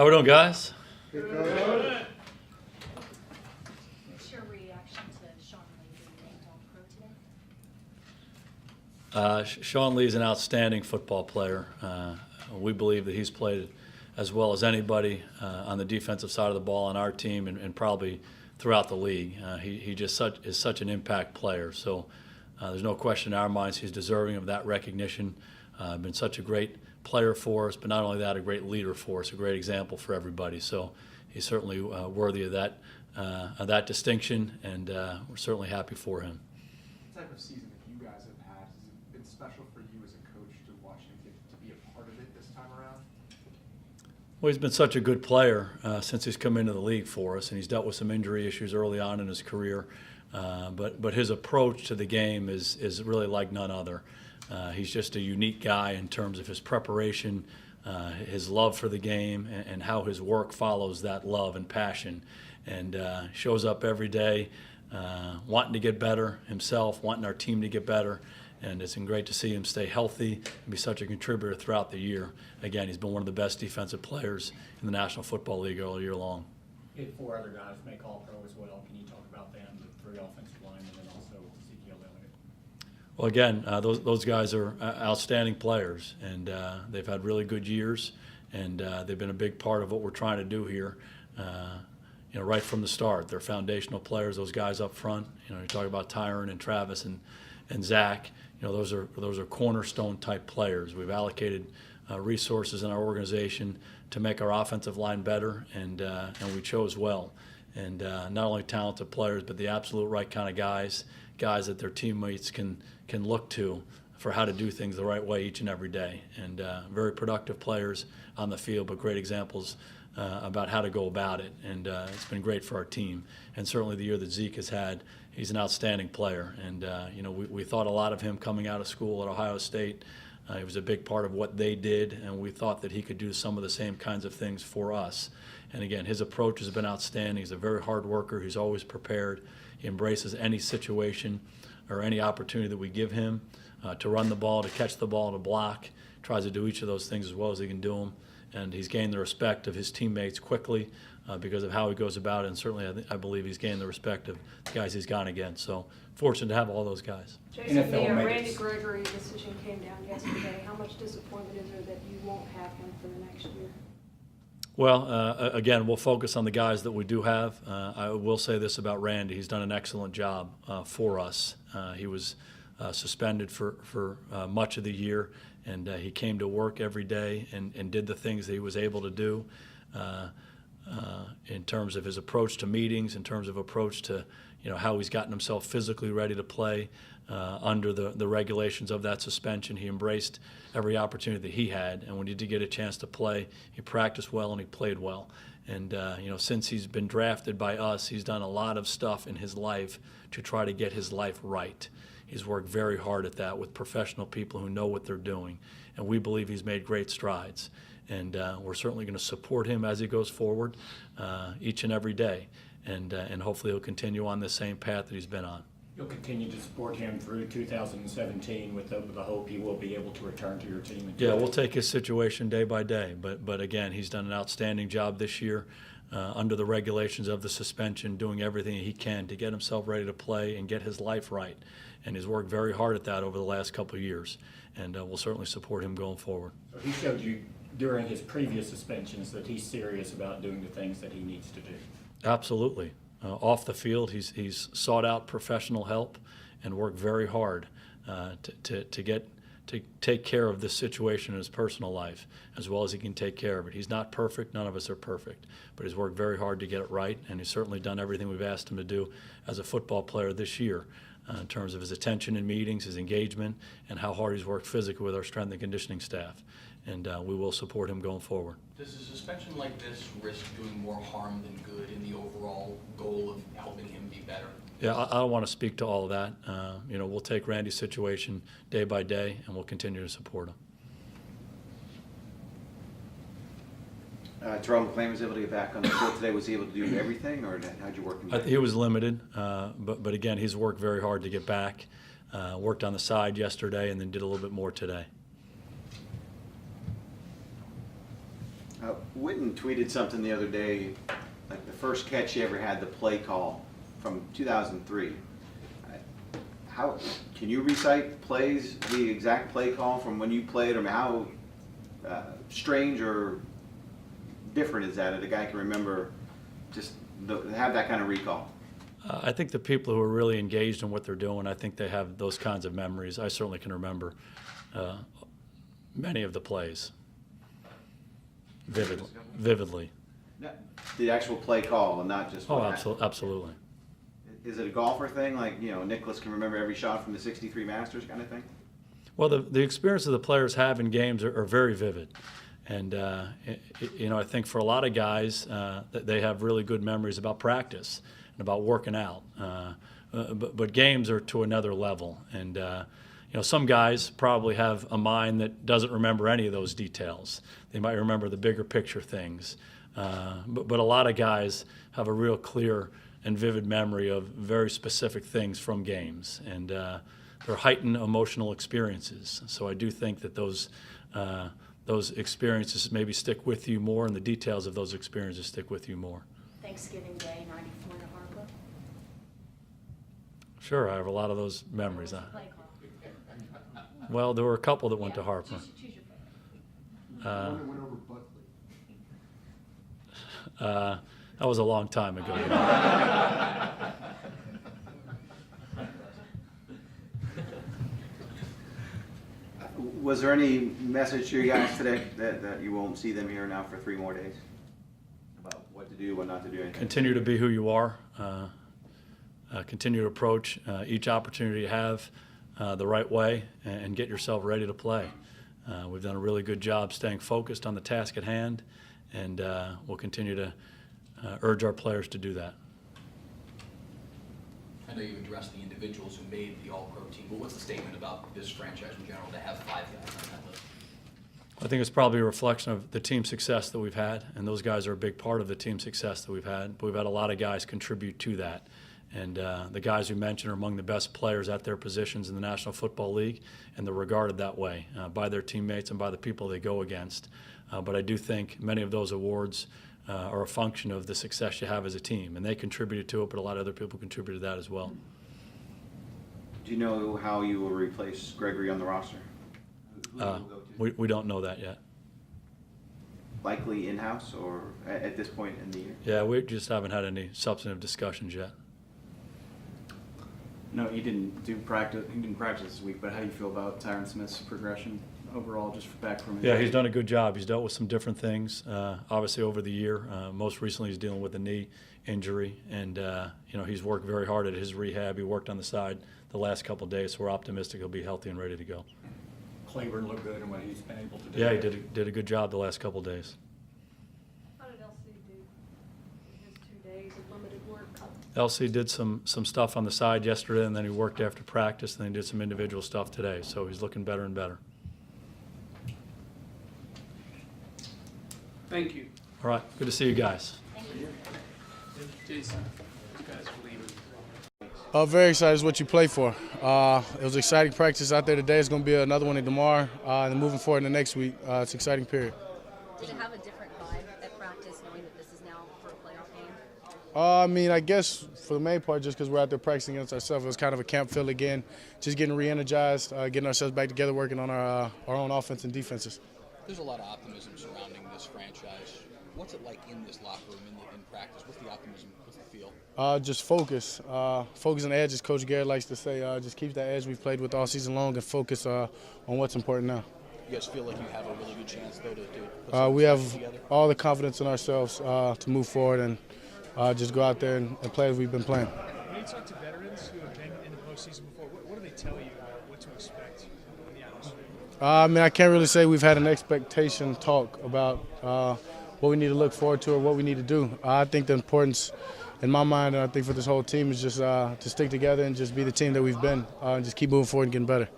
How we doing, guys? What's your reaction to Sean Lee being named All-Pro today? Sean Lee's an outstanding football player. We believe that he's played as well as anybody on the defensive side of the ball on our team and probably throughout the league. He just is such an impact player. So there's no question in our minds he's deserving of that recognition. Been such a great player for us, but not only that, a great leader for us, a great example for everybody. So he's certainly worthy of that distinction, and we're certainly happy for him. What type of season that you guys have had, has it been special for you as a coach to watch him get to be a part of it this time around? Well, he's been such a good player since he's come into the league for us, and he's dealt with some injury issues early on in his career. But his approach to the game is really like none other. He's just a unique guy in terms of his preparation, his love for the game, and how his work follows that love and passion. And shows up every day wanting to get better himself, wanting our team to get better. And it's been great to see him stay healthy and be such a contributor throughout the year. Again, he's been one of the best defensive players in the National Football League all year long. You had 4 other guys make All-Pro as well. Can you talk about them, the 3 offensive linemen, and then also Ezekiel Elliott? Well, again, those guys are outstanding players, and they've had really good years, and they've been a big part of what we're trying to do here. Right from the start, they're foundational players. Those guys up front. You talk about Tyron and Travis and Zack. Those are cornerstone type players. We've allocated resources in our organization to make our offensive line better, and we chose well. And not only talented players, but the absolute right kind of guys that their teammates can look to for how to do things the right way each and every day. And very productive players on the field, but great examples about how to go about it. And it's been great for our team. And certainly the year that Zeke has had, he's an outstanding player. And we thought a lot of him coming out of school at Ohio State. He was a big part of what they did, and we thought that he could do some of the same kinds of things for us. And again, his approach has been outstanding. He's a very hard worker. He's always prepared. He embraces any situation or any opportunity that we give him to run the ball, to catch the ball, to block. Tries to do each of those things as well as he can do them. And he's gained the respect of his teammates quickly because of how he goes about it. And certainly I believe he's gained the respect of the guys he's gone against. So fortunate to have all those guys. Jason, the NFL Randy Gregory decision came down yesterday. How much disappointment is there that you won't have him for the next year? Well, again, we'll focus on the guys that we do have. I will say this about Randy. He's done an excellent job for us. He was suspended for much of the year, and he came to work every day and did the things that he was able to do in terms of his approach to meetings, in terms of approach to how he's gotten himself physically ready to play under the regulations of that suspension. He embraced every opportunity that he had, and when he did get a chance to play, he practiced well and he played well. And since he's been drafted by us, he's done a lot of stuff in his life to try to get his life right. He's worked very hard at that with professional people who know what they're doing, and we believe he's made great strides. And we're certainly going to support him as he goes forward each and every day, and hopefully he'll continue on the same path that he's been on. You'll continue to support him through 2017 with the hope he will be able to return to your team. Yeah, we'll take his situation day by day. But again, he's done an outstanding job this year under the regulations of the suspension, doing everything he can to get himself ready to play and get his life right. And he's worked very hard at that over the last couple of years. And we'll certainly support him going forward. So he showed you during his previous suspensions that he's serious about doing the things that he needs to do. Absolutely. Off the field, he's sought out professional help and worked very hard to take care of this situation in his personal life as well as he can take care of it. He's not perfect. None of us are perfect. But he's worked very hard to get it right, and he's certainly done everything we've asked him to do as a football player this year in terms of his attention in meetings, his engagement, and how hard he's worked physically with our strength and conditioning staff. And we will support him going forward. Does a suspension like this risk doing more harm than good in the overall goal of helping him be better? Yeah, I don't want to speak to all of that. We'll take Randy's situation day by day, and we'll continue to support him. Terrell McClain was able to get back on the field today. Was he able to do everything, or how'd you work him? He was limited, but again, he's worked very hard to get back. Worked on the side yesterday and then did a little bit more today. Witten tweeted something the other day, like the first catch he ever had, the play call from 2003. How can you recite plays, the exact play call from when you played? I mean, how strange or different is that? That a guy can remember, just have that kind of recall. I think the people who are really engaged in what they're doing, I think they have those kinds of memories. I certainly can remember many of the plays vividly. The actual play call, and not just. Oh, absolutely. Is it a golfer thing, like, Nicholas can remember every shot from the '63 Masters kind of thing? Well, the experiences the players have in games are very vivid. And, I think for a lot of guys, they have really good memories about practice and about working out. But games are to another level. And, some guys probably have a mind that doesn't remember any of those details. They might remember the bigger picture things. But a lot of guys have a real clear and vivid memory of very specific things from games. And they're heightened emotional experiences. So I do think that those experiences maybe stick with you more, and the details of those experiences stick with you more. Thanksgiving Day, 94 to Harper. Sure, I have a lot of those memories. What was the play call? Well, there were a couple that went to Yeah, Harper. Choose your favorite. One that went over Buckley. That was a long time ago. Was there any message to your guys today that you won't see them here now for 3 more days? About what to do, what not to do, anything? Continue to be who you are. Continue to approach each opportunity you have the right way, and get yourself ready to play. We've done a really good job staying focused on the task at hand, and we'll continue to urge our players to do that. I know you've addressed the individuals who made the All-Pro team, but what's the statement about this franchise in general to have 5 guys on that list? I think it's probably a reflection of the team success that we've had, and those guys are a big part of the team success that we've had. But we've had a lot of guys contribute to that. And the guys you mentioned are among the best players at their positions in the National Football League, and they're regarded that way by their teammates and by the people they go against. But I do think many of those awards are a function of the success you have as a team, and they contributed to it, but a lot of other people contributed to that as well. Do you know how you will replace Gregory on the roster? Who will go to? We don't know that yet. Likely in-house or at this point in the year? Yeah, we just haven't had any substantive discussions yet. No, he didn't practice this week, but how do you feel about Tyron Smith's progression overall, just back from his... Yeah, he's done a good job. He's dealt with some different things, obviously, over the year. Most recently, he's dealing with a knee injury, and, he's worked very hard at his rehab. He worked on the side the last couple of days, so we're optimistic he'll be healthy and ready to go. Claiborne looked good in what he's been able to do. Yeah, he did a good job the last couple of days. How did LC do in his 2 days of limited work? LC did some stuff on the side yesterday, and then he worked after practice, and then he did some individual stuff today. So he's looking better and better. Thank you. All right, good to see you guys. Jason, you guys are leaving. Very excited is what you play for. It was exciting practice out there today. It's going to be another one tomorrow, and then moving forward in the next week. It's an exciting period. Did it have a different vibe at practice, knowing that this is now for a playoff game? I guess for the main part, just because we're out there practicing against ourselves, it was kind of a camp feel again, just getting re-energized, getting ourselves back together, working on our own offense and defenses. There's a lot of optimism surrounding this franchise. What's it like in this locker room, in practice? What's the optimism? What's the feel? Just focus. Focus on the edge, as Coach Garrett likes to say. Just keep that edge we've played with all season long and focus on what's important now. You guys feel like you have a really good chance, though, to put some we have together? all the confidence in ourselves to move forward and just go out there and play as we've been playing. When you talk to veterans who have been in the postseason before, what do they tell you about what to expect in the atmosphere? I can't really say we've had an expectation talk about what we need to look forward to or what we need to do. I think the importance, in my mind, and I think for this whole team, is just to stick together and just be the team that we've been and just keep moving forward and getting better.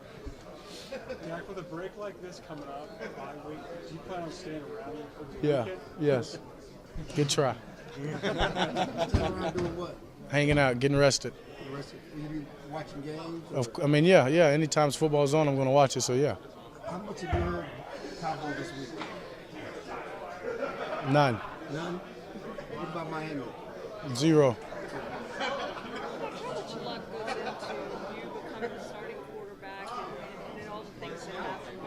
Jack, with a break like this coming up, bye week, do you plan on staying around for the weekend? Yes. Good try. Around doing what? Hanging out, getting rested. Will you be watching games? Yeah. Anytime football's on, I'm going to watch it, so yeah. How much have you heard Cowboys this week? None. None? What about Miami? 0. How much luck goes into you becoming the starting quarterback and then all the things that happened?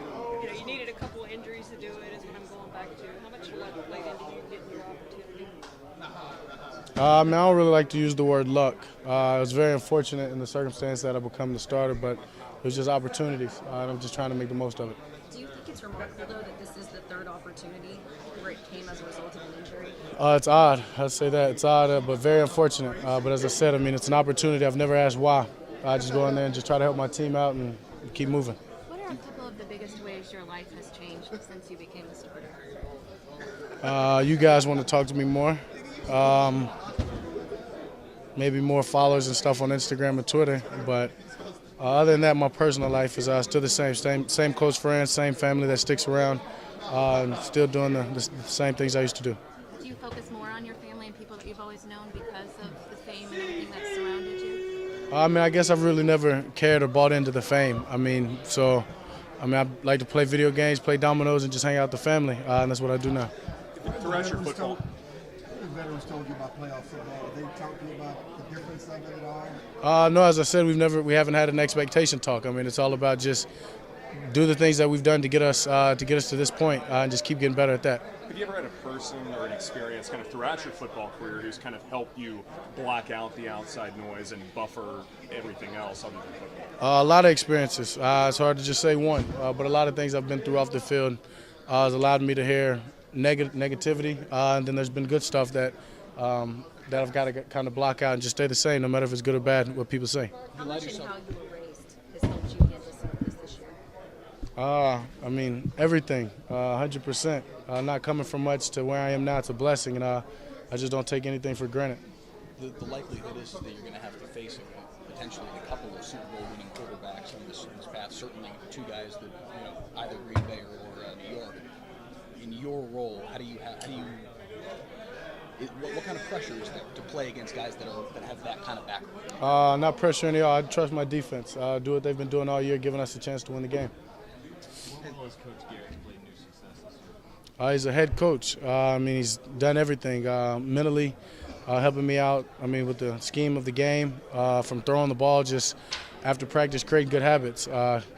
You know, you needed a couple of injuries to do it, is what I'm going back to. How much luck played into you getting your opportunity? I mean, I don't really like to use the word luck. I was very unfortunate in the circumstance that I become the starter, but it was just opportunities, and I'm just trying to make the most of it. Do you think it's remarkable, though, that this is the third opportunity where it came as a result of an injury? It's odd. I'd say that. It's odd, but very unfortunate. But as I said, I mean, it's an opportunity. I've never asked why. I just go in there and just try to help my team out and keep moving. What are a couple of the biggest ways your life has changed since you became the starter? You guys want to talk to me more? Maybe more followers and stuff on Instagram and Twitter, but other than that, my personal life is still the same close friends, same family that sticks around, and still doing the same things I used to do. Do you focus more on your family and people that you've always known because of the fame and everything that's surrounded you? I mean, I guess I've really never cared or bought into the fame. I mean, I like to play video games, play dominoes, and just hang out with the family, and that's what I do now. Throughout your football. The veterans told you about playoff football. They talked to you about the difference of it all? No, as I said, we haven't had an expectation talk. I mean, it's all about just do the things that we've done to get us to this point, and just keep getting better at that. Have you ever had a person or an experience kind of throughout your football career who's kind of helped you block out the outside noise and buffer everything else other than football? A lot of experiences. It's hard to just say one, but a lot of things I've been through off the field has allowed me to hear negativity, and then there's been good stuff that I've got to kind of block out and just stay the same, no matter if it's good or bad, what people say. How much and how you were raised has helped you get this year? I mean, everything, 100%. Not coming from much to where I am now, it's a blessing, and I just don't take anything for granted. The likelihood is that you're going to have to face potentially a couple of Super Bowl winning quarterbacks on this path. Certainly, two guys that either Green Bay or New York. In your role, what kind of pressure is there to play against guys that have that kind of background? Not pressuring at all. I trust my defense. Do what they've been doing all year, giving us a chance to win the game. What was Coach Garrett played new success this year? He's a head coach. I mean, he's done everything mentally, helping me out. I mean, with the scheme of the game, from throwing the ball, just after practice, creating good habits.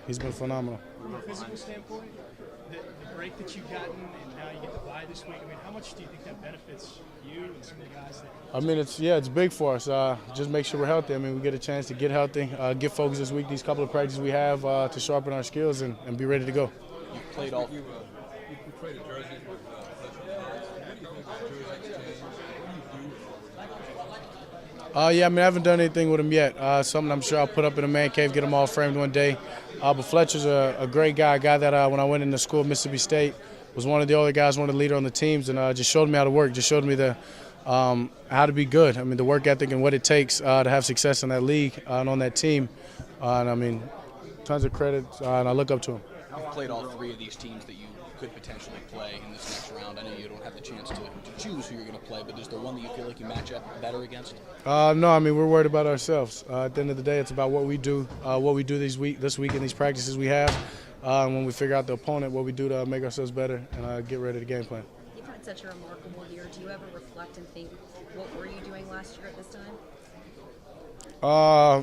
He's been phenomenal. From a physical standpoint, the break that you've gotten and now you get the bye this week, I mean, how much do you think that benefits you and some of the guys that? I mean, it's big for us. Just make sure we're healthy. I mean, we get a chance to get healthy, get focused this week, these couple of practices we have to sharpen our skills and be ready to go. You played all. You traded jerseys with Yeah, I mean, I haven't done anything with him yet. Something I'm sure I'll put up in a man cave, get them all framed one day. But Fletcher's a great guy, a guy that when I went into school at Mississippi State, was one of the older guys, one of the leader on the teams, and just showed me how to work, just showed me how to be good. I mean, the work ethic and what it takes to have success in that league and on that team. And I mean, tons of credit, and I look up to him. You've played all three of these teams that you could potentially play in this next round. I know you don't have the chance to choose who you're going to play, but is there one that you feel like you match up better against? No, I mean, we're worried about ourselves. At the end of the day, it's about what we do this week in these practices we have. When we figure out the opponent, what we do to make ourselves better and get ready to game plan. You've had such a remarkable year. Do you ever reflect and think, what were you doing last year at this time?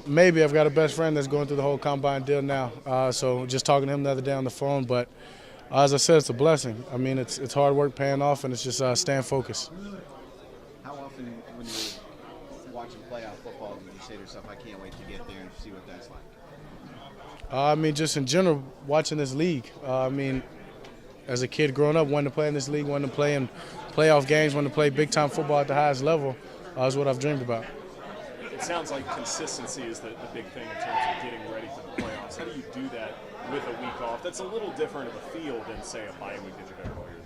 Maybe. I've got a best friend that's going through the whole combine deal now. So just talking to him the other day on the phone. But as I said, it's a blessing. I mean, it's hard work paying off, and it's just staying focused. How often when you're watching playoff football would you say to yourself, I can't wait to get there and see what that's like? I mean, just in general, watching this league. I mean, as a kid growing up, wanting to play in this league, wanting to play in playoff games, wanting to play big-time football at the highest level is what I've dreamed about. It sounds like consistency is the big thing in terms of getting ready for the playoffs. How do you do that with a week off? That's a little different of a feel than, say, a bye week that you've had all year.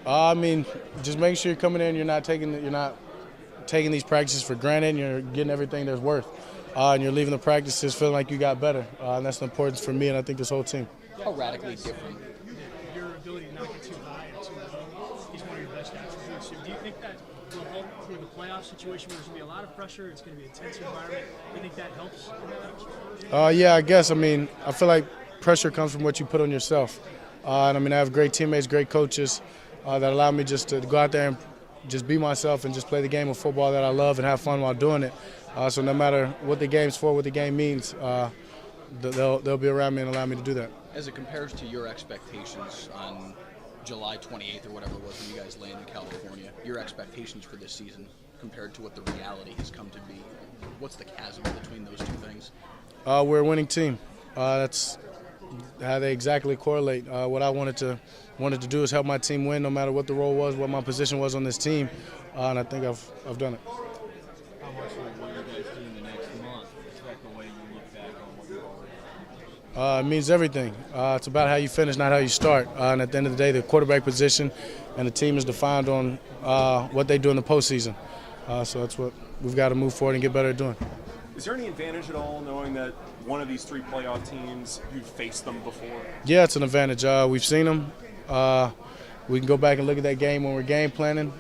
I mean, just making sure you're coming in, you're not taking these practices for granted, and you're getting everything there's worth. And you're leaving the practices feeling like you got better. And that's the importance for me and I think this whole team. How radically different? Your ability to not get too high and too low is one of your best attributes. So do you think that will help for the playoff situation where there's going to be a lot of pressure, it's going to be an intense environment? Do you think that helps in that? Yeah, I guess. I mean, I feel like pressure comes from what you put on yourself. And I mean, I have great teammates, great coaches. that allow me just to go out there and just be myself and just play the game of football that I love and have fun while doing it. So no matter what the game's for, what the game means, they'll be around me and allow me to do that. As it compares to your expectations on July 28th or whatever it was when you guys landed in California, your expectations for this season compared to what the reality has come to be, what's the chasm between those two things? We're a winning team. That's how they exactly correlate. What I wanted to do is help my team win, no matter what the role was, what my position was on this team, and I think I've done it. How much will you guys do in the next month affect the way you look back on what you've already done? It means everything. It's about how you finish, not how you start. And at the end of the day, the quarterback position and the team is defined on what they do in the postseason. So that's what we've got to move forward and get better at doing. Is there any advantage at all knowing that one of these 3 playoff teams, you've faced them before? Yeah, it's an advantage. We've seen them. We can go back and look at that game when we're game planning.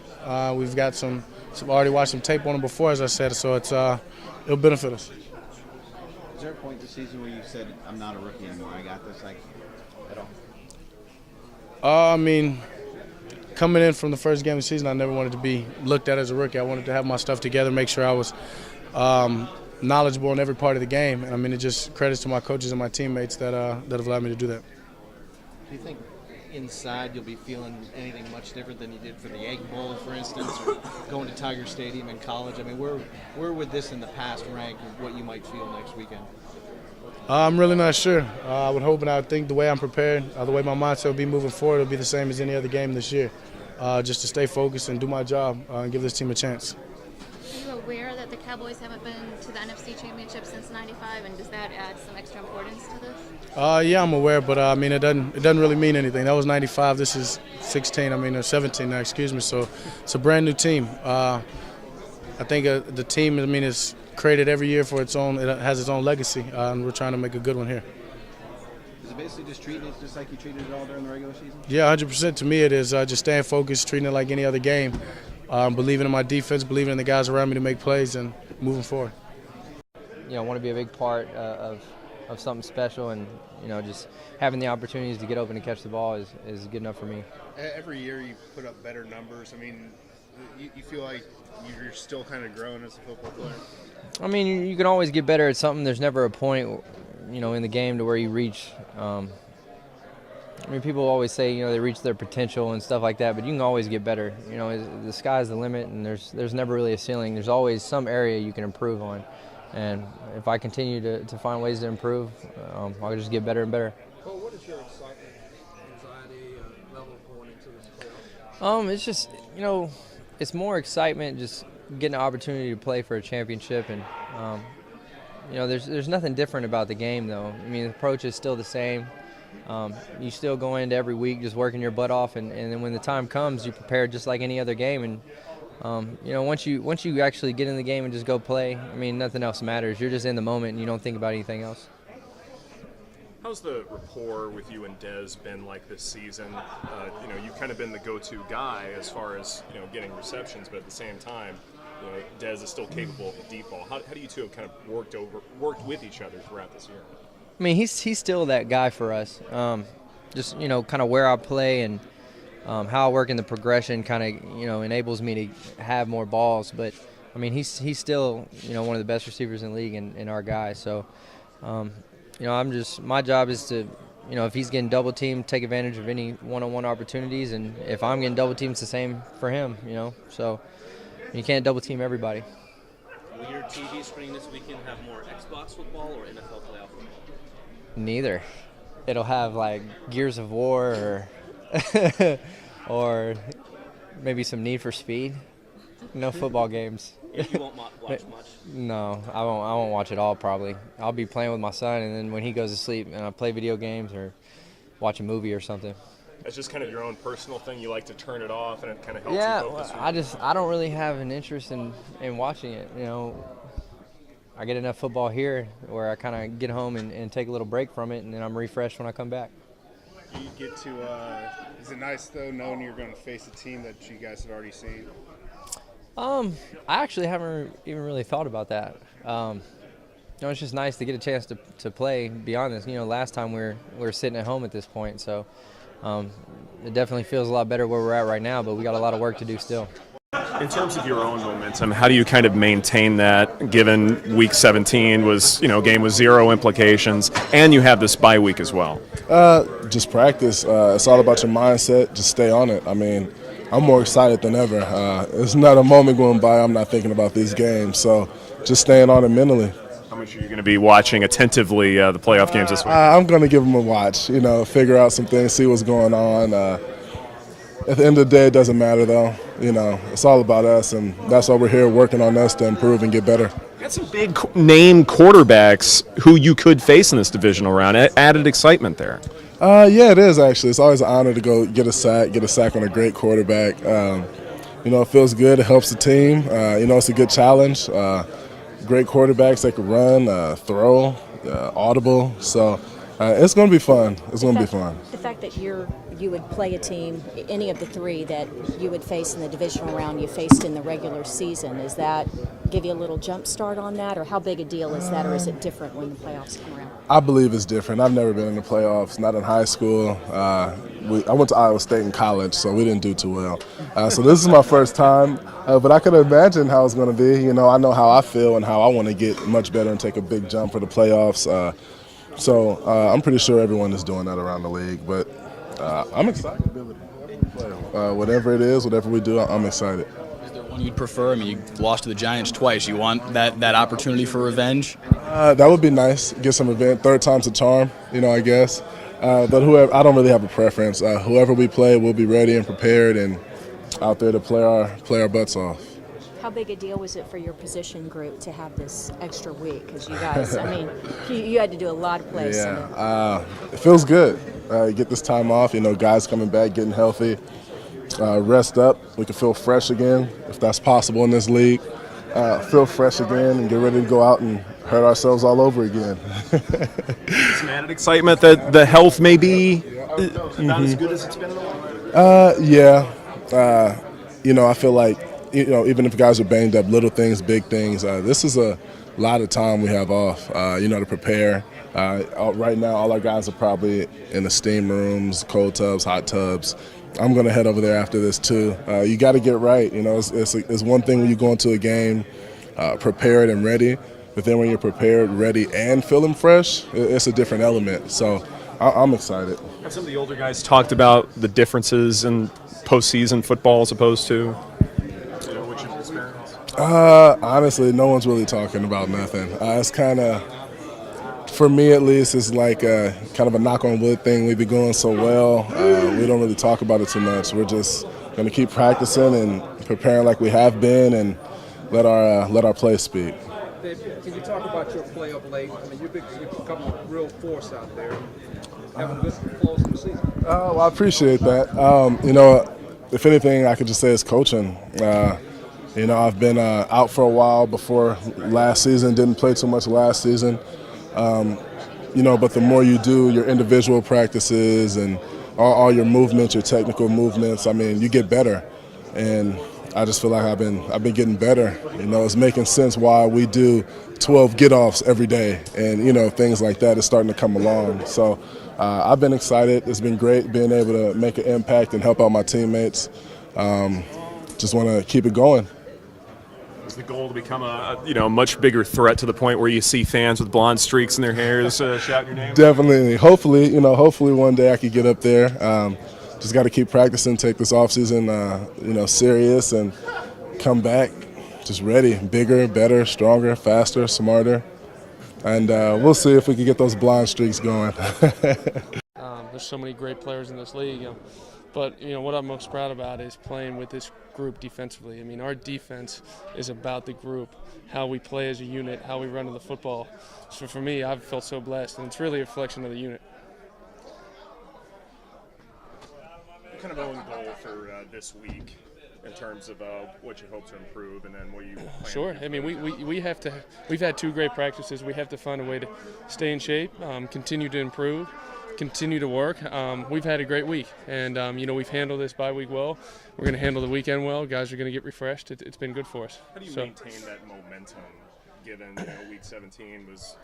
We've got some already watched some tape on them before, as I said, so it'll benefit us. Is there a point this season where you said, I'm not a rookie anymore, I got this, like, at all? I mean, coming in from the first game of the season, I never wanted to be looked at as a rookie. I wanted to have my stuff together, make sure I was knowledgeable in every part of the game. And I mean, it just credits to my coaches and my teammates that have allowed me to do that. Do you think inside you'll be feeling anything much different than you did for the Egg Bowl, for instance, or going to Tiger Stadium in college? I mean, where would this in the past rank of what you might feel next weekend? I'm really not sure. I would hope and I would think the way I'm prepared, the way my mindset will be moving forward, will be the same as any other game this year. Just to stay focused and do my job and give this team a chance. Are you aware that the Cowboys haven't been to the NFC Championship since '95, and does that add some extra importance to this? Yeah, I'm aware, but I mean, it doesn't really mean anything. That was '95. This is 16. I mean, or 17 now. Excuse me. So it's a brand new team. I think the team, I mean, is created every year for its own. It has its own legacy, and we're trying to make a good one here. Is it basically just treating it just like you treated it all during the regular season? Yeah, 100%. To me, it is just staying focused, treating it like any other game, believing in my defense, believing in the guys around me to make plays, and moving forward. You know, want to be a big part of something special, and you know, just having the opportunities to get open and catch the ball is good enough for me. Every year you put up better numbers. I mean, you feel like you're still kind of growing as a football player? I mean, you can always get better at something. There's never a point, you know, in the game to where you reach. I mean, people always say, you know, they reach their potential and stuff like that, but you can always get better. You know, the sky's the limit, and there's never really a ceiling. There's always some area you can improve on, and if I continue to find ways to improve, I'll just get better and better. Well, what is your excitement, anxiety level going into this playoff? It's just, you know, it's more excitement just getting an opportunity to play for a championship, and you know, there's nothing different about the game though. I mean, the approach is still the same. You still go into every week just working your butt off, and then when the time comes, you prepare just like any other game. And you know, once you actually get in the game and just go play, I mean, nothing else matters. You're just in the moment and you don't think about anything else. How's the rapport with you and Dez been like this season? You know, you've kind of been the go-to guy as far as, you know, getting receptions, but at the same time, you know, Dez is still capable of the deep ball. How do you two have kind of worked with each other throughout this year? I mean, he's still that guy for us. Just, you know, kind of where I play and how I work in the progression kind of, you know, enables me to have more balls. But I mean, he's still, you know, one of the best receivers in the league and our guy. So, you know, my job is to, you know, if he's getting double teamed, take advantage of any one-on-one opportunities, and if I'm getting double teamed, it's the same for him. You know, so you can't double team everybody. Will your TV screen this weekend have more Xbox football or NFL playoff football? Neither. It'll have like Gears of War or maybe some Need for Speed. No football games. You won't watch much? No, I won't watch it all probably. I'll be playing with my son, and then when he goes to sleep, and I play video games or watch a movie or something. That's just kind of your own personal thing. You like to turn it off, and it kind of helps you focus. Yeah, I don't really have an interest in watching it. You know, I get enough football here where I kind of get home and take a little break from it, and then I'm refreshed when I come back. You get to, is it nice though knowing you're going to face a team that you guys have already seen? I actually haven't even really thought about that. You know, it's just nice to get a chance to play beyond this. You know, last time we were sitting at home at this point, so it definitely feels a lot better where we're at right now, but we got a lot of work to do still. In terms of your own momentum, how do you kind of maintain that given week 17 was, game with 0 implications, and you have this bye week as well? Just practice. It's all about your mindset. Just stay on it. I mean, I'm more excited than ever. There's not a moment going by I'm not thinking about these games. So just staying on it mentally. How much are you going to be watching attentively the playoff games this week? I'm going to give them a watch, figure out some things, see what's going on. At the end of the day, it doesn't matter, though. It's all about us, and that's why we're here working on us to improve and get better. You got some big name quarterbacks who you could face in this divisional round. Added excitement there. Yeah, it is, actually. It's always an honor to go get a sack on a great quarterback. It feels good. It helps the team. It's a good challenge. Great quarterbacks that can run, throw, audible. So it's going to be fun. It's going to be fun. The fact that you would play a team, any of the 3 that you would face in the divisional round you faced in the regular season, does that give you a little jump start on that, or how big a deal is that, or is it different when the playoffs come around? I believe it's different. I've never been in the playoffs, not in high school. I went to Iowa State in college, so we didn't do too well. So this is my first time, but I could imagine how it's going to be. I know how I feel and how I want to get much better and take a big jump for the playoffs. So I'm pretty sure everyone is doing that around the league, but I'm excited to be able to play. Whatever it is, whatever we do, I'm excited. Is there one you'd prefer? I mean, you lost to the Giants twice. You want that opportunity for revenge? That would be nice. Get some revenge. 3rd time's a charm, I guess. But whoever, I don't really have a preference. Whoever we play, we'll be ready and prepared and out there to play our butts off. How big a deal was it for your position group to have this extra week? Because you guys, you had to do a lot of plays. Yeah, it feels good. Get this time off, guys coming back, getting healthy, rest up. We can feel fresh again, if that's possible in this league. Feel fresh again and get ready to go out and hurt ourselves all over again. Some added excitement that the health may be not as good as it's been in a while? I feel like, even if guys are banged up, little things, big things, this is a lot of time we have off, to prepare. Right now, all our guys are probably in the steam rooms, cold tubs, hot tubs. I'm going to head over there after this, too. You got to get right. It's one thing when you go into a game prepared and ready, but then when you're prepared, ready, and feeling fresh, it's a different element. So I'm excited. Have some of the older guys talked about the differences in postseason football as opposed to what you've experienced? Honestly, no one's really talking about nothing. It's kind of, for me at least, it's like kind of a knock on wood thing. We've been going so well. We don't really talk about it too much. We're just going to keep practicing and preparing like we have been and let our play speak. Dave, can you talk about your play of late? You've become a real force out there, having a good close to the season. Well, I appreciate that. If anything, I could just say it's coaching. I've been out for a while before last season, didn't play too much last season. But the more you do your individual practices and all your movements, your technical movements, you get better. And I just feel like I've been getting better. It's making sense why we do 12 get-offs every day and, things like that is starting to come along. So I've been excited. It's been great being able to make an impact and help out my teammates. Just want to keep it going. Is the goal to become a much bigger threat to the point where you see fans with blonde streaks in their hairs shout your name? Definitely. Hopefully one day I could get up there. Just got to keep practicing, take this offseason, serious, and come back just ready, bigger, better, stronger, faster, smarter. And we'll see if we can get those blonde streaks going. There's so many great players in this league. But, what I'm most proud about is playing with this group defensively. Our defense is about the group, how we play as a unit, how we run to the football. So for me, I've felt so blessed, and it's really a reflection of the unit. What kind of own goal for this week in terms of what you hope to improve and then what you plan? Sure. We've had 2 great practices. We have to find a way to stay in shape, continue to improve, continue to work. We've had a great week, and we've handled this bye week well. We're going to handle the weekend well. Guys are going to get refreshed. It's been good for us. How do you maintain that momentum given week 17 was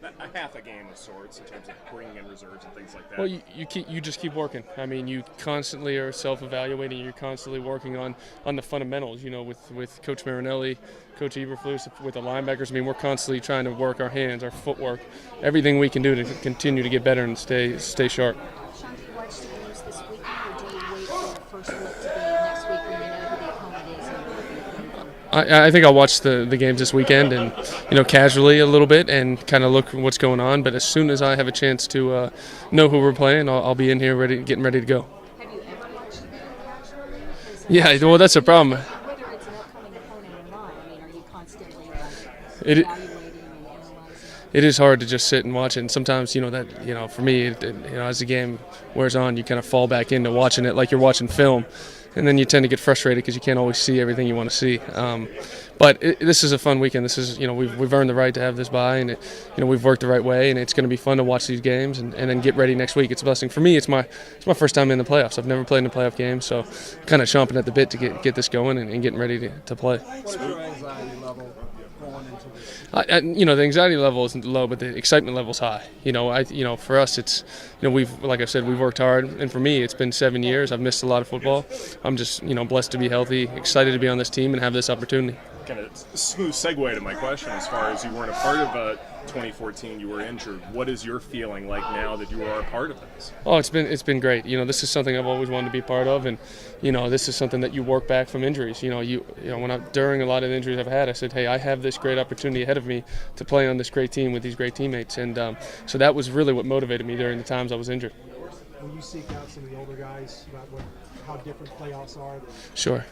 a half a game of sorts in terms of bringing in reserves and things like that. Well, you just keep working. I mean, you constantly are self-evaluating. You're constantly working on the fundamentals. With Coach Marinelli, Coach Eberflus, with the linebackers. I mean, we're constantly trying to work our hands, our footwork, everything we can do to continue to get better and stay sharp. Sean, do you watch the games this weekend, or do you wait for the first look to be next week when you know who the opponent is and where you're playing from? I think I'll watch the games this weekend and casually a little bit and kind of look what's going on. But as soon as I have a chance to know who we're playing, I'll be in here getting ready to go. Have you ever watched the game casually? Yeah, well, that's a problem. Whether it's an upcoming opponent or not, I mean, are you constantly It- evaluating and analyzing? It is hard to just sit and watch it. And sometimes, for me, as the game wears on, you kind of fall back into watching it like you're watching film. And then you tend to get frustrated because you can't always see everything you want to see. But this is a fun weekend. This is, we've earned the right to have this bye, and we've worked the right way, and it's going to be fun to watch these games and then get ready next week. It's a blessing for me. It's my first time in the playoffs. I've never played in a playoff game, so kind of chomping at the bit to get this going and getting ready to play. What's your anxiety level going into this? The anxiety level isn't low, but the excitement level's high. For us, it's, like I said, we've worked hard, and for me, it's been 7 years. I've missed a lot of football. I'm just, blessed to be healthy, excited to be on this team and have this opportunity. Kind of smooth segue to my question. As far as you weren't a part of 2014, you were injured. What is your feeling like now that you are a part of this? Oh, it's been great. This is something I've always wanted to be part of, and this is something that you work back from injuries. During a lot of the injuries I've had, I said, hey, I have this great opportunity ahead of me to play on this great team with these great teammates, and so that was really what motivated me during the times I was injured. Will you seek out some of the older guys about how different playoffs are? Sure.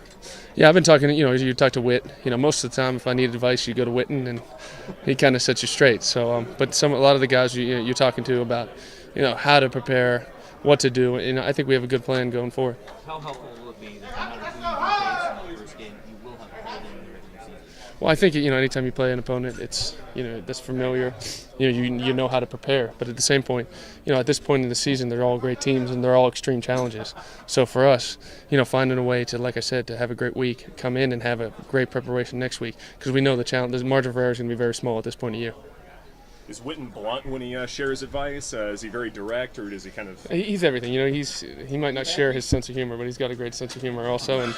Yeah, I've been talking, you talk to Whit. Most of the time if I need advice, you go to Witten, and he kind of sets you straight. So, but a lot of the guys you're talking to about, how to prepare, what to do, and I think we have a good plan going forward. How helpful will it be that no matter who you face in the first game, you will have played in the regular season? Well, I think, anytime you play an opponent, it's, that's familiar, you know how to prepare. But at the same point, at this point in the season, they're all great teams and they're all extreme challenges. So for us, finding a way to, like I said, to have a great week, come in and have a great preparation next week, because we know the margin for error is going to be very small at this point of the year. Is Witten blunt when he shares advice? Is he very direct, or does he kind of... He's everything. He might not share his sense of humor, but he's got a great sense of humor also. And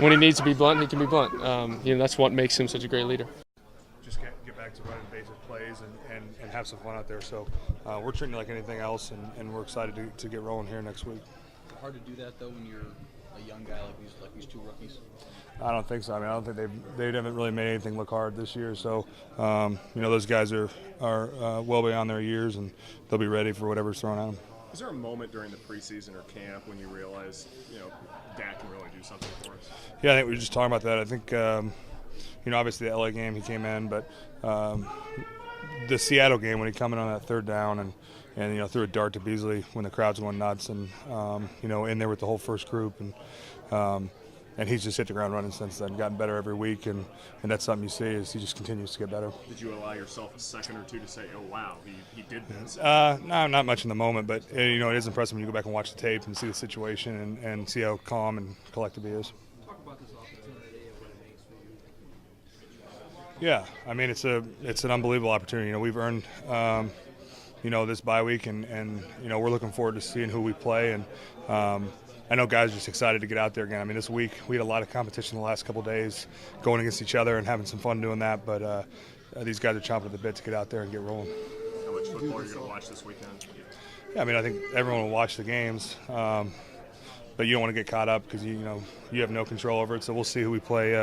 when he needs to be blunt, he can be blunt. That's what makes him such a great leader. Just get back to running basic plays and have some fun out there. So we're treating it like anything else, and we're excited to get rolling here next week. Hard to do that, though, when you're a young guy like these two rookies? I don't think so. I mean, I don't think they haven't really made anything look hard this year. So, those guys are well beyond their years, and they'll be ready for whatever's thrown at them. Is there a moment during the preseason or camp when you realize, Dak can really do something for us? Yeah, I think we were just talking about that. I think, obviously the LA game he came in, but the Seattle game when he come in on that third down and threw a dart to Beasley when the crowd's going nuts, and in there with the whole first group, and he's just hit the ground running since then, gotten better every week, and that's something you see is he just continues to get better. Did you allow yourself a second or two to say, oh, wow, he did this? No, not much in the moment, but, it is impressive when you go back and watch the tape and see the situation and see how calm and collected he is. Talk about this opportunity and what it makes for you. Yeah, I mean, it's an unbelievable opportunity. We've earned, this bye week, and we're looking forward to seeing who we play, and I know guys are just excited to get out there again. I mean, this week we had a lot of competition the last couple of days, going against each other and having some fun doing that. But these guys are chomping at the bit to get out there and get rolling. How much football are you going to watch this weekend? Yeah, I mean, I think everyone will watch the games, but you don't want to get caught up because you have no control over it. So we'll see who we play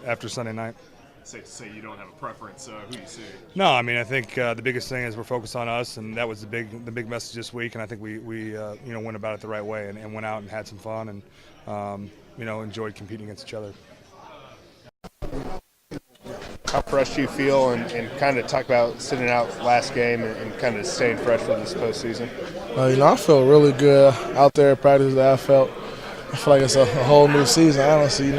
after Sunday night. Say you don't have a preference. Who you see? No, I mean, I think the biggest thing is we're focused on us, and that was the big message this week. And I think we went about it the right way and went out and had some fun and enjoyed competing against each other. How fresh do you feel, and kind of talk about sitting out last game and kind of staying fresh for this postseason? I feel really good out there at practice. I feel like it's a whole new season, honestly,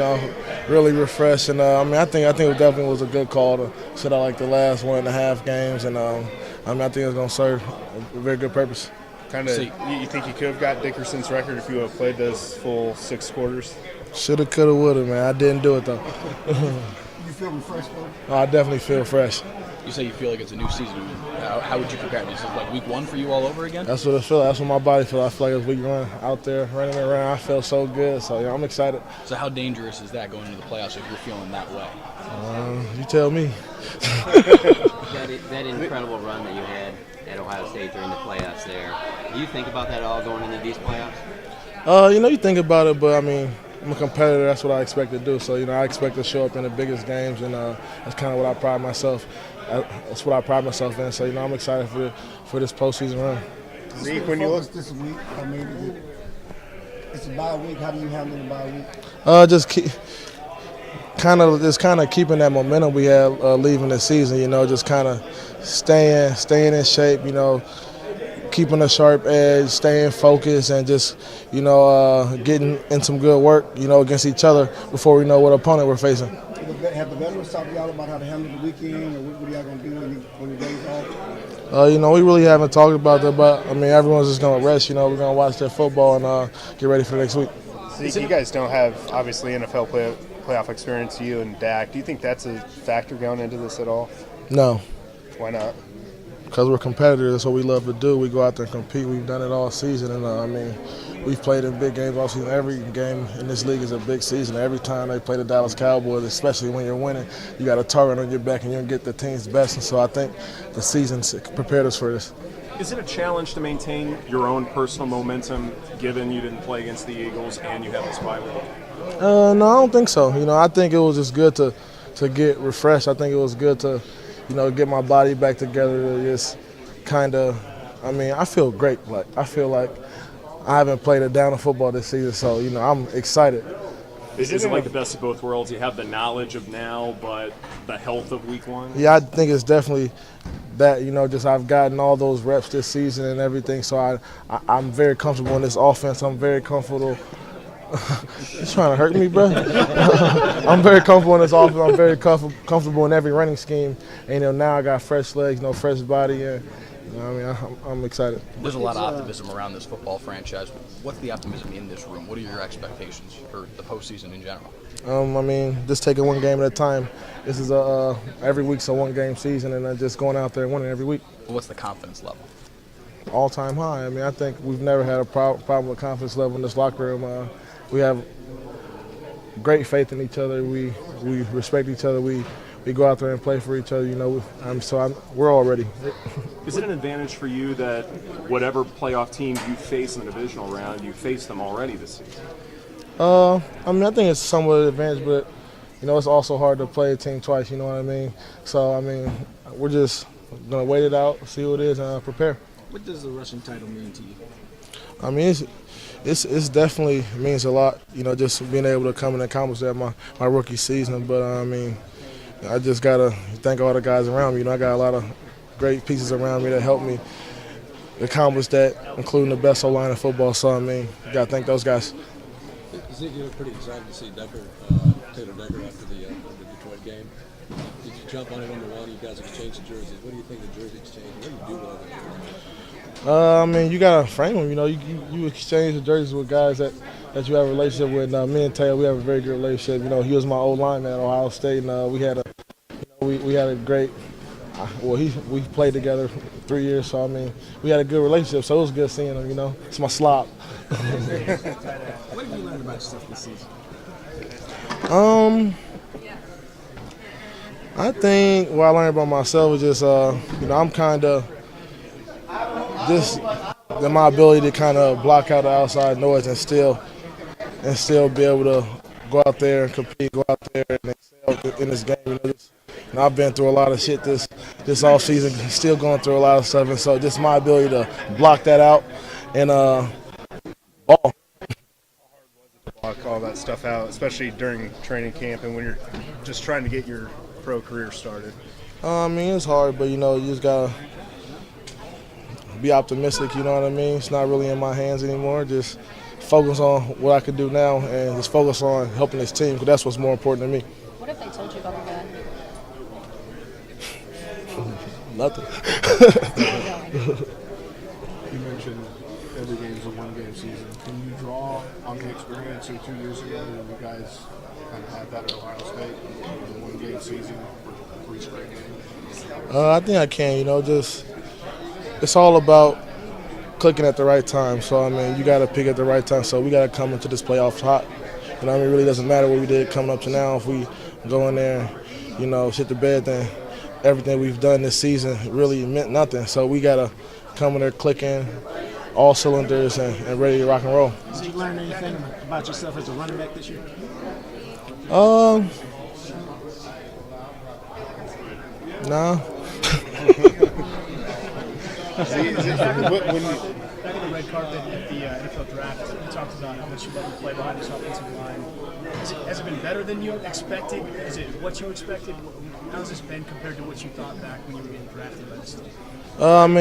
really refreshed. And I think it definitely was a good call to sit out like the last 1.5 games. And I think it's going to serve a very good purpose. Kind of, you think you could have got Dickerson's record if you would have played those full 6 quarters? Shoulda, coulda, woulda, man. I didn't do it, though. You feel refreshed though? I definitely feel fresh. You say you feel like it's a new season. How would you compare it? Is it like week 1 for you all over again? That's what it feels. That's what my body feels. I feel like it's week 1 out there running around. I feel so good. So yeah, I'm excited. So how dangerous is that going into the playoffs if you're feeling that way? You tell me. that incredible run that you had at Ohio State during the playoffs there. Do you think about that all going into these playoffs? You think about it, but I mean, I'm a competitor. That's what I expect to do. So, I expect to show up in the biggest games, and that's kind of what I pride myself. That's what I pride myself in. So, I'm excited for this postseason run. Zeke, when you look this week, I mean, it's a bye week. How do you handle the bye week? Just kind of keeping that momentum we had leaving the season. Just kind of staying in shape. Keeping a sharp edge, staying focused, and just, getting in some good work, against each other before we know what opponent we're facing. Have the veterans talked to y'all about how to handle the weekend, or what are y'all going to do when your days off? We really haven't talked about that, but, I mean, everyone's just going to rest, we're going to watch their football and get ready for next week. Zeke, you guys don't have, obviously, NFL playoff experience, you and Dak. Do you think that's a factor going into this at all? No. Why not? Because we're competitors. That's what we love to do. We go out there and compete. We've done it all season. And, we've played in big games all season. Every game in this league is a big season. Every time they play the Dallas Cowboys, especially when you're winning, you got a target on your back and you get the team's best. And so I think the season's prepared us for this. Is it a challenge to maintain your own personal momentum, given you didn't play against the Eagles and you have this bye week? No, I don't think so. I think it was just good to get refreshed. I think it was good to get my body back together to just kind of, I feel great. I feel like I haven't played a down of football this season, so, I'm excited. Is it like the best of both worlds? You have the knowledge of now, but the health of week 1? Yeah, I think it's definitely that, just I've gotten all those reps this season and everything, so I'm very comfortable in this offense. I'm very comfortable. You trying to hurt me, bro? I'm very comfortable in this offense. I'm very comfortable in every running scheme. And now I got fresh legs, fresh body, and I'm excited. There's a lot of optimism around this football franchise. What's the optimism in this room? What are your expectations for the postseason in general? Just taking one game at a time. This is every week's a one-game season, and just going out there and winning every week. What's the confidence level? All-time high. I think we've never had a problem with confidence level in this locker room. We have great faith in each other. We respect each other. We go out there and play for each other. We're all ready. Is it an advantage for you that whatever playoff teams you face in the divisional round, you face them already this season? I think it's somewhat an advantage, but it's also hard to play a team twice. You know what I mean? So we're just gonna wait it out, see what it is, and prepare. What does the Russian title mean to you? It's definitely means a lot, just being able to come and accomplish that my rookie season. But I just gotta thank all the guys around me. I got a lot of great pieces around me that helped me accomplish that, including the best O-line in football. So gotta thank those guys. Zeke, you were pretty excited to see Taylor Decker after the Detroit game. Did you jump on it #1? You guys exchanged the jerseys. What do you think the jersey exchange? What do you do with all the jerseys? You gotta frame them. You exchange the jerseys with guys that you have a relationship with. Me and Taylor, we have a very good relationship. He was my old lineman at Ohio State, and we had a great. We played together 3 years, so we had a good relationship. So it was good seeing him. It's my slop. What have you learned about yourself this season? I think what I learned about myself is just I'm kind of just my ability to kind of block out the outside noise and still be able to go out there and compete, go out there and excel in this game. I've been through a lot of shit this off season, still going through a lot of stuff, and so just my ability to block that out and ball. Block all that stuff out, especially during training camp and when you're just trying to get your pro career started. It's hard, but you just gotta be optimistic. You know what I mean? It's not really in my hands anymore. Just focus on what I can do now and just focus on helping this team, because that's what's more important to me. What if they told you about the gun? Nothing. You mentioned every game is a one-game season. Can you draw on the experience of 2 years ago when you guys kind of had that at Ohio State, the one-game season for 3 straight games? I think I can. It's all about clicking at the right time. So, I mean, you got to pick at the right time. So we got to come into this playoffs hot. It really doesn't matter what we did coming up to now. If we go in there, shit the bed, then everything we've done this season really meant nothing. So we got to come in there clicking, all cylinders, and ready to rock and roll. Did you learn anything about yourself as a running back this year? No. Back in the red carpet at the NFL draft, you talked about how much you love to play behind this offensive line. Has it been better than you expected? Is it what you expected? How has this been compared to what you thought back when you were getting drafted by this team?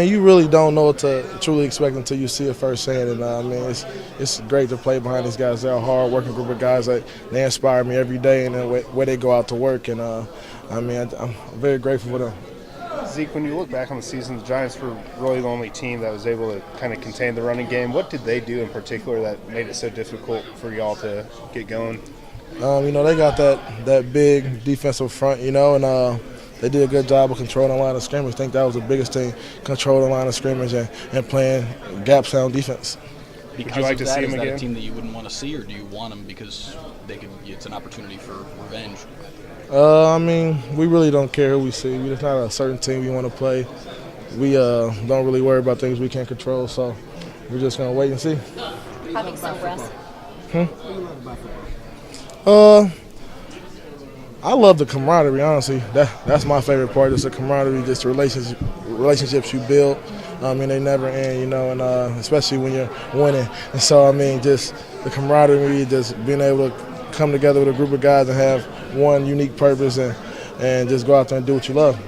You really don't know what to truly expect until you see it firsthand. And it's great to play behind these guys. They're a hard-working group of guys. They inspire me every day, and the way they go out to work. And I'm very grateful for them. Zeke, when you look back on the season, the Giants were really the only team that was able to kind of contain the running game. What did they do in particular that made it so difficult for y'all to get going? They got that big defensive front, and they did a good job of controlling the line of scrimmage. I think that was the biggest thing, controlling the line of scrimmage and playing gap-sound defense. Because Would you like to see is them that again? a team that you wouldn't want to see, or do you want them because it's an opportunity for revenge? We really don't care who we see. It's not a certain team we want to play. We don't really worry about things we can't control, so we're just going to wait and see. How big so, Russ? I love the camaraderie, honestly. That's my favorite part, is the camaraderie, just the relationships you build. They never end, and especially when you're winning. And so, just the camaraderie, just being able to come together with a group of guys and have one unique purpose and just go out there and do what you love.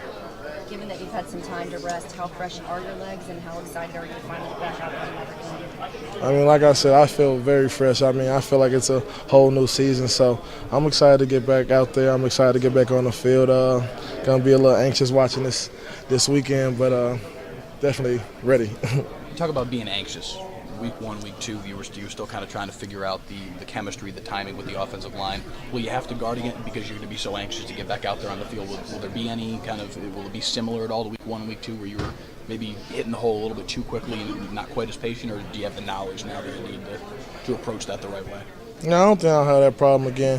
Given that you've had some time to rest, how fresh are your legs and how excited are you to finally get back out there and everything? Like I said, I feel very fresh. I feel like it's a whole new season, so I'm excited to get back out there. I'm excited to get back on the field. Gonna be a little anxious watching this weekend, but definitely ready. You talk about being anxious. Week 1, week 2, you were still kind of trying to figure out the chemistry, the timing with the offensive line. Will you have to guard again because you're going to be so anxious to get back out there on the field? Will there be any will it be similar at all to week 1 and week 2 where you were maybe hitting the hole a little bit too quickly and not quite as patient, or do you have the knowledge now that you need to approach that the right way? No, I don't think I'll have that problem again.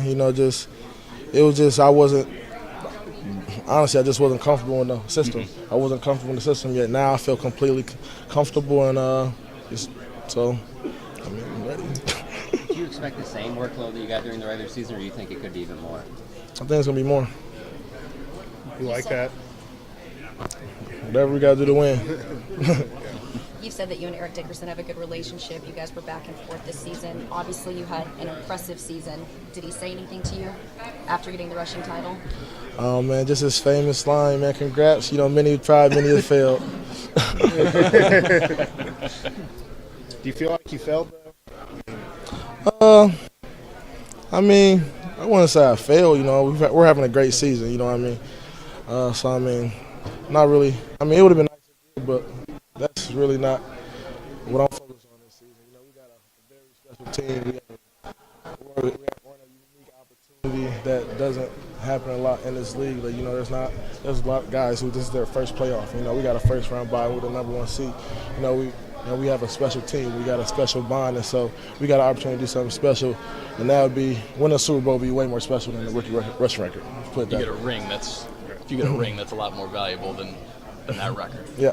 Honestly, I just wasn't comfortable in the system. I wasn't comfortable in the system yet. Now I feel completely comfortable, and I'm ready. Do you expect the same workload that you got during the regular season, or do you think it could be even more? I think it's going to be more. You like that? Whatever we got to do to win. You've said that you and Eric Dickerson have a good relationship. You guys were back and forth this season. Obviously, you had an impressive season. Did he say anything to you after getting the rushing title? Oh, man, just his famous line, man, congrats. Many have tried, many have failed. Do you feel like you failed, though? I wouldn't say I failed. We're having a great season, not really. It would have been nice to do, but that's really not what I'm focused on this season. We got a very special team. We're in a unique opportunity that doesn't happen a lot in this league. There's a lot of guys who this is their first playoff. We got a first round bye with the number 1 seed. We have a special team. We got a special bond, and so we got an opportunity to do something special. And that would be winning a Super Bowl would be way more special than the rookie rushing record. If you get a ring, that's a lot more valuable than that record. Yeah.